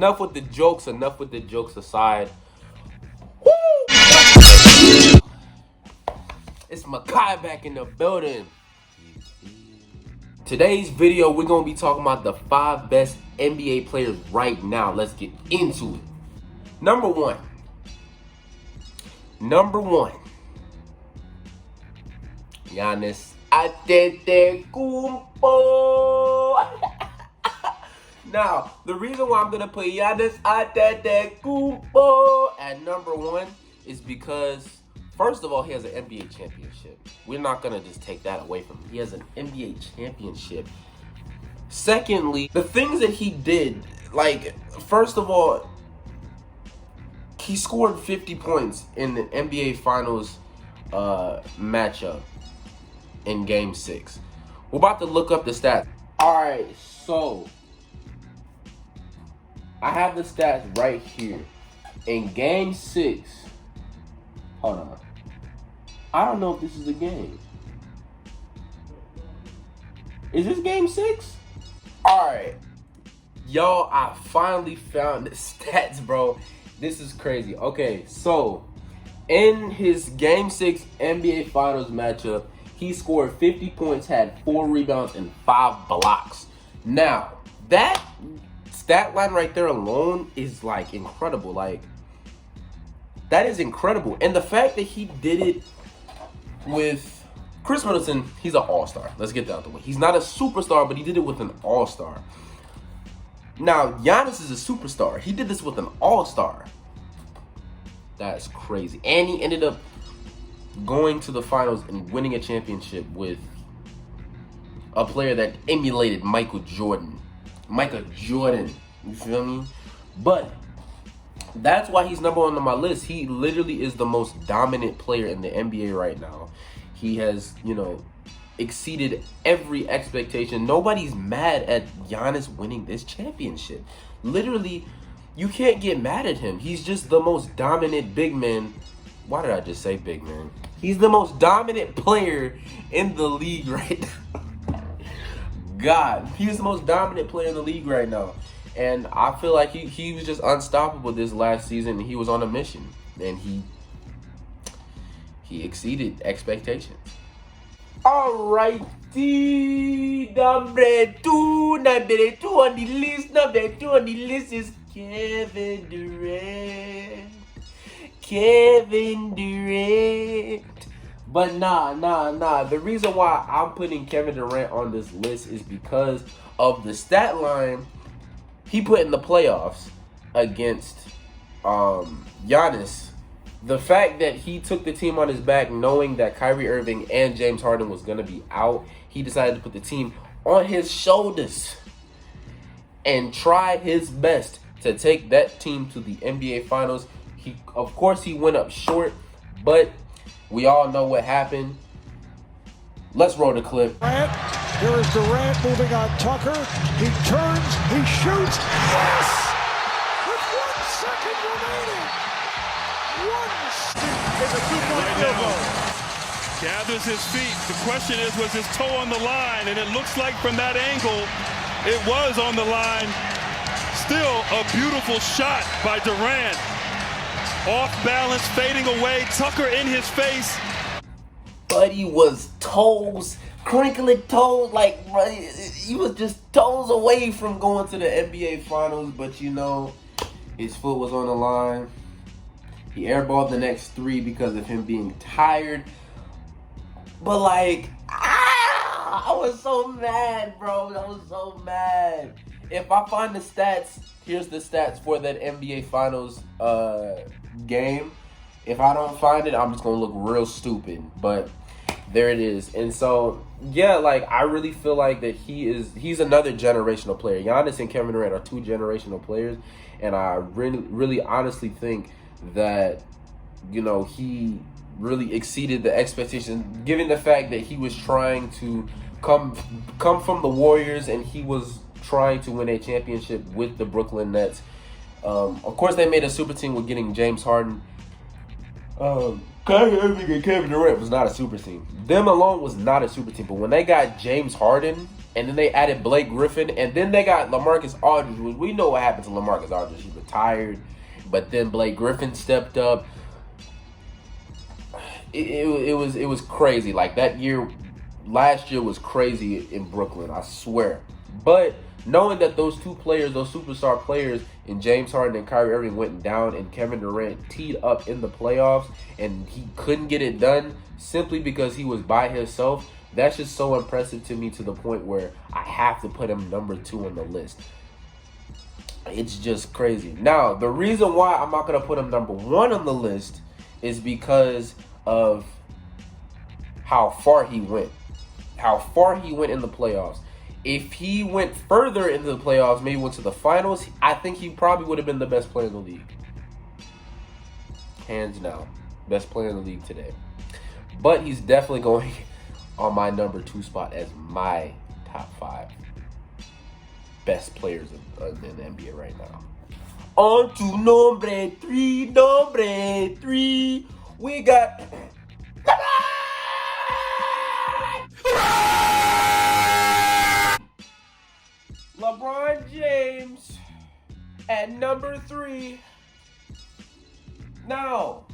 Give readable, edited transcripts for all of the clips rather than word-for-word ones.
enough with the jokes. Enough with the jokes aside. Woo! It's Makai back in the building. Today's video, we're going to be talking about the 5 best NBA players right now. Let's get into it. Number one. Giannis Antetokounmpo. Now, the reason why I'm going to put Giannis Antetokounmpo at number 1 is because, first of all, he has an NBA championship. We're not going to just take that away from him. He has an NBA championship. Secondly, the things that he did, like, first of all, he scored 50 points in the NBA Finals matchup in Game 6. We're about to look up the stats. All right, so I have the stats right here. In Game 6, hold on. I don't know if this is a game. Is this Game 6? All right. Y'all, I finally found the stats, bro. This is crazy. Okay, so in his Game 6 NBA Finals matchup, he scored 50 points, had 4 rebounds, and 5 blocks. Now, that stat line right there alone is, like, incredible. Like, that is incredible. And the fact that he did it with Chris Middleton, he's an all-star. Let's get that out of the way. He's not a superstar, but he did it with an all-star. Now, Giannis is a superstar. He did this with an all-star. That's crazy. And he ended up going to the finals and winning a championship with a player that emulated Michael Jordan. You feel me? But that's why he's number 1 on my list. He literally is the most dominant player in the NBA right now. He has, exceeded every expectation. Nobody's mad at Giannis winning this championship. Literally, you can't get mad at him. He's just the most dominant big man. Why did I just say big man? He's the most dominant player in the league right now. God, he's the most dominant player in the league right now. And I feel like he was just unstoppable this last season. He was on a mission. And he exceeded expectations. Alrighty, number two on the list. Number 2 on the list is Kevin Durant. But nah. The reason why I'm putting Kevin Durant on this list is because of the stat line he put in the playoffs against Giannis. The fact that he took the team on his back knowing that Kyrie Irving and James Harden was going to be out, he decided to put the team on his shoulders and try his best to take that team to the NBA Finals. Of course, he went up short, but we all know what happened. Let's roll the clip. Here is Durant moving on Tucker. He turns, he shoots. Yes! With 1 second remaining. Is a 2-point field goal. Gathers his feet. The question is, was his toe on the line? And it looks like from that angle, it was on the line. Still a beautiful shot by Durant. Off balance, fading away. Tucker in his face. Buddy was toes, crinkling toes, like he was just toes away from going to the NBA Finals. But his foot was on the line. He airballed the next 3 because of him being tired. But I was so mad, bro. I was so mad. If I find the stats, here's the stats for that NBA Finals game. If I don't find it, I'm just gonna look real stupid. But there it is. And so, yeah, I really feel like that he's another generational player. Giannis and Kevin Durant are 2 generational players, and I really honestly think that he really exceeded the expectations, given the fact that he was trying to come from the Warriors and he was trying to win a championship with the Brooklyn Nets. Of course, they made a super team with getting James Harden. Kyrie Irving and Kevin Durant was not a super team. Them alone was not a super team. But when they got James Harden, and then they added Blake Griffin, and then they got LaMarcus Aldridge, which we know what happened to LaMarcus Aldridge. He retired, but then Blake Griffin stepped up. It was crazy. Like last year was crazy in Brooklyn, I swear. But knowing that those two players, those superstar players, in James Harden and Kyrie Irving went down, and Kevin Durant teed up in the playoffs, and he couldn't get it done simply because he was by himself, that's just so impressive to me, to the point where I have to put him number 2 on the list. It's just crazy. Now, the reason why I'm not going to put him number 1 on the list is because of how far he went. How far he went in the playoffs. If he went further into the playoffs, maybe went to the finals, I think he probably would have been the best player in the league. Hands down. Best player in the league today. But he's definitely going on my number 2 spot as my top 5 best players in the NBA right now. On to number 3. We got LeBron James at number 3. Now,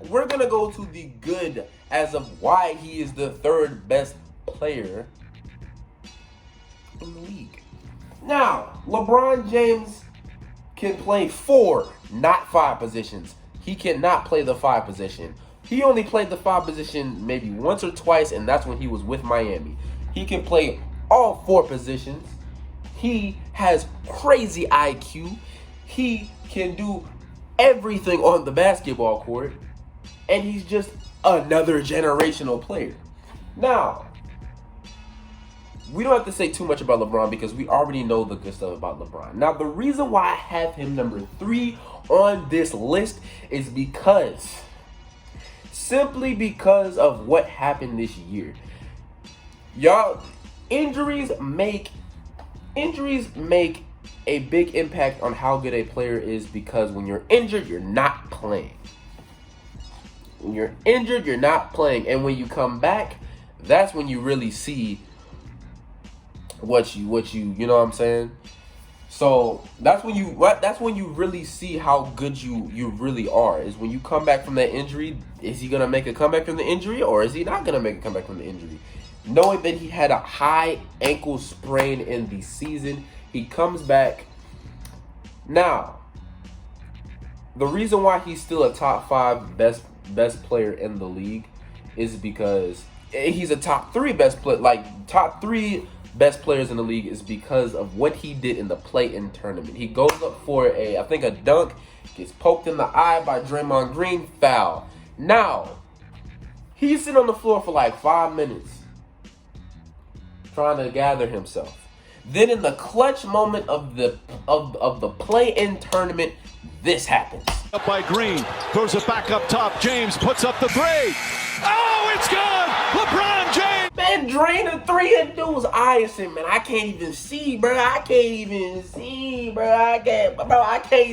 we're going to go to the good as of why he is the 3rd best player in the league. Now, LeBron James can play 4, not 5 positions. He cannot play the 5 position. He only played the 5 position maybe once or twice, and that's when he was with Miami. He can play all 4 positions. He has crazy IQ. He can do everything on the basketball court. And he's just another generational player. Now, we don't have to say too much about LeBron because we already know the good stuff about LeBron. Now, the reason why I have him number 3 on this list is simply because of what happened this year. Y'all, injuries make a big impact on how good a player is, because when you're injured, you're not playing. When you're injured, you're not playing. And when you come back, that's when you really see what you know what I'm saying? So that's when you really see how good you really are, is when you come back from that injury. Is he gonna make a comeback from the injury, or is he not gonna make a comeback from the injury? Knowing that he had a high ankle sprain in the season, he comes back. Now, the reason why he's still a top 5 best player in the league is because he's a top 3 best player, top 3 best players in the league, is because of what he did in the play-in tournament. He goes up for I think a dunk, gets poked in the eye by Draymond Green, foul. Now, he's sitting on the floor for like 5 minutes trying to gather himself. Then in the clutch moment of the play-in tournament, this happens. Up by Green, throws it back up top. James puts up the 3. Oh, it's good! LeBron James! Man, drain a 3 and dude's eyes, man. I can't even see, bro. I can't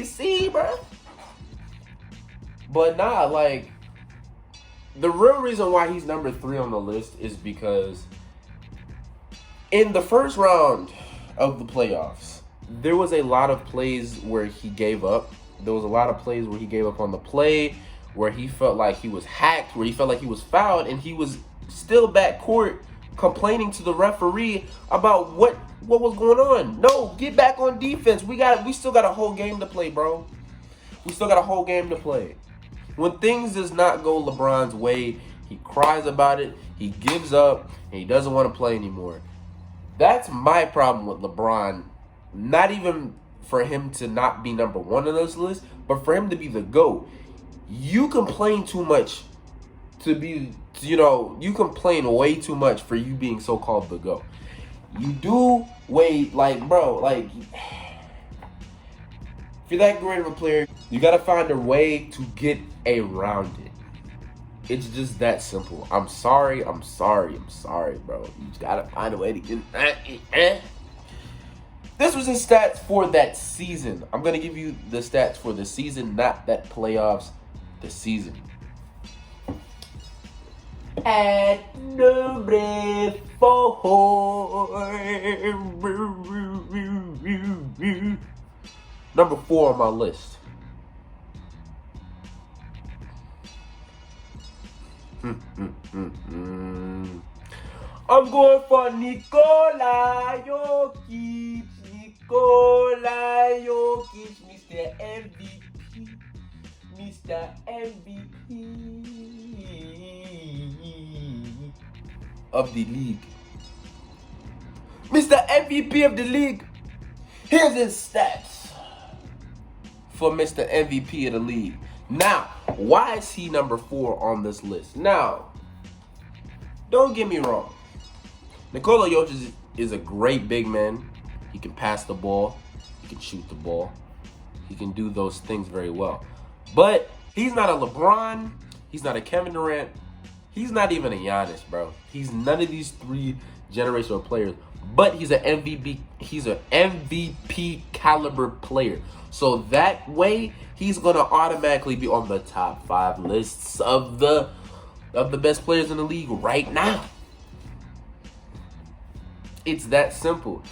see, bro. But nah, like, the real reason why he's number 3 on the list is because in the first round of the playoffs, there was a lot of plays where he gave up. There was a lot of plays where he gave up on the play, where he felt like he was hacked, where he felt like he was fouled, and he was still back court complaining to the referee about what was going on. No, get back on defense. We still got a whole game to play, bro. We still got a whole game to play. When things does not go LeBron's way, he cries about it, he gives up, and he doesn't want to play anymore. That's my problem with LeBron. Not even for him to not be number 1 on this list, but for him to be the GOAT. You complain too much to be, you complain way too much for you being so-called the GOAT. You do wait, bro, if you're that great of a player, you got to find a way to get around it. It's just that simple. I'm sorry, bro. You just got to find a way to get... This was his stats for that season. I'm going to give you the stats for the season, not that playoffs, the season. At number 4. Number 4 on my list. I'm going for Nikola Jokic. Nikola Jokic, Mr. MVP. Mr. MVP of the league. Mr. MVP of the league. Here's his stats for Mr. MVP of the league. Now, why is he number 4 on this list? Now, don't get me wrong. Nikola Jokic is a great big man. He can pass the ball. He can shoot the ball. He can do those things very well. But he's not a LeBron. He's not a Kevin Durant. He's not even a Giannis, bro. He's none of these 3 generational players. But he's an MVP. He's an MVP caliber player. So that way, he's gonna automatically be on the top 5 lists of the best players in the league right now. It's that simple.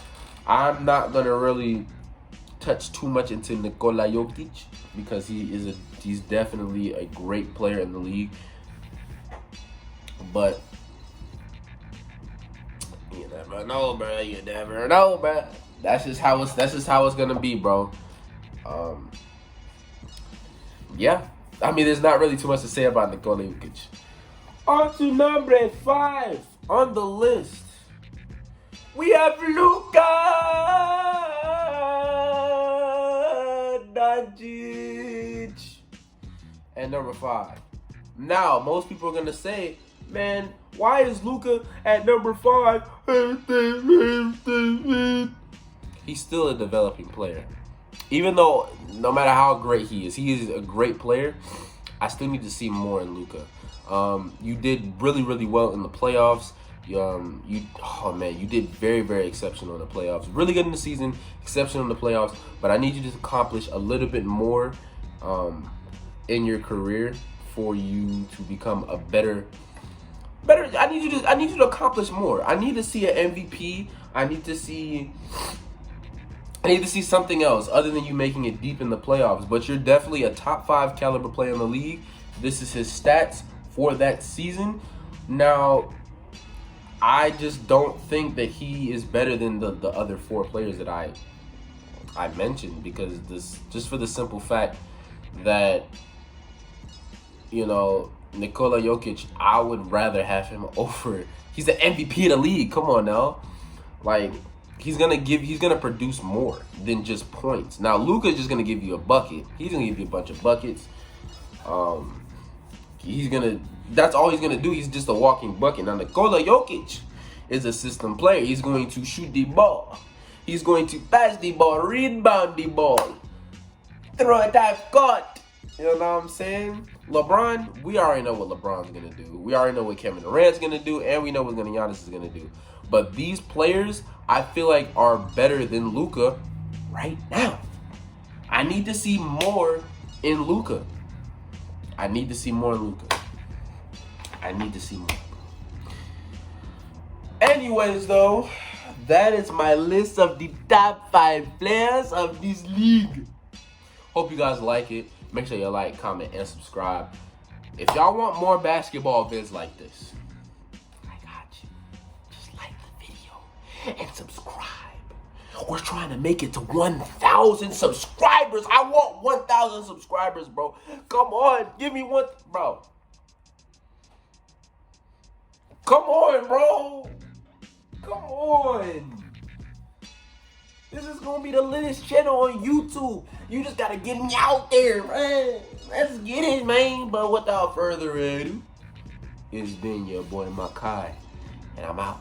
I'm not gonna really touch too much into Nikola Jokic because he's definitely a great player in the league. But you never know, bro. You never know, bro. That's just how it's gonna be, bro. Yeah. I mean, there's not really too much to say about Nikola Jokic. On to number 5 on the list. We have Luka Doncic at number 5. Now, most people are gonna say, man, why is Luka at number 5? He's still a developing player. Even though, no matter how great he is a great player. I still need to see more in Luka. You did really, really well in the playoffs. You did very, very exceptional in the playoffs. Really good in the season, exceptional in the playoffs. But I need you to accomplish a little bit more in your career for you to become a better. I need you to accomplish more. I need to see an MVP. I need to see something else other than you making it deep in the playoffs. But you're definitely a top 5 caliber player in the league. This is his stats for that season. Now, I just don't think that he is better than the other 4 players that I mentioned, because just for the simple fact that, you know, Nikola Jokic, I would rather have him over. He's the MVP of the league. Come on now. Like, he's gonna produce more than just points. Now, Luka's just gonna give you a bucket. He's gonna give you a bunch of buckets. That's all he's gonna do. He's just a walking bucket. Now, Nikola Jokic is a system player. He's going to shoot the ball. He's going to pass the ball, rebound the ball, throw it half court. You know what I'm saying? LeBron, we already know what LeBron's gonna do. We already know what Kevin Durant's gonna do, and we know what Giannis is gonna do. But these players, I feel like, are better than Luka right now. I need to see more in Luka. I need to see more. Anyways, though, that is my list of the top 5 players of this league. Hope you guys like it. Make sure you like, comment, and subscribe. If y'all want more basketball vids like this, I got you. Just like the video and subscribe. We're trying to make it to 1,000 subscribers. I want 1,000 subscribers, bro. Come on, give me one, bro. Come on, bro. Come on. This is gonna be the latest channel on YouTube. You just gotta get me out there, man. Let's get it, man. But without further ado, it's been your boy Makai, and I'm out.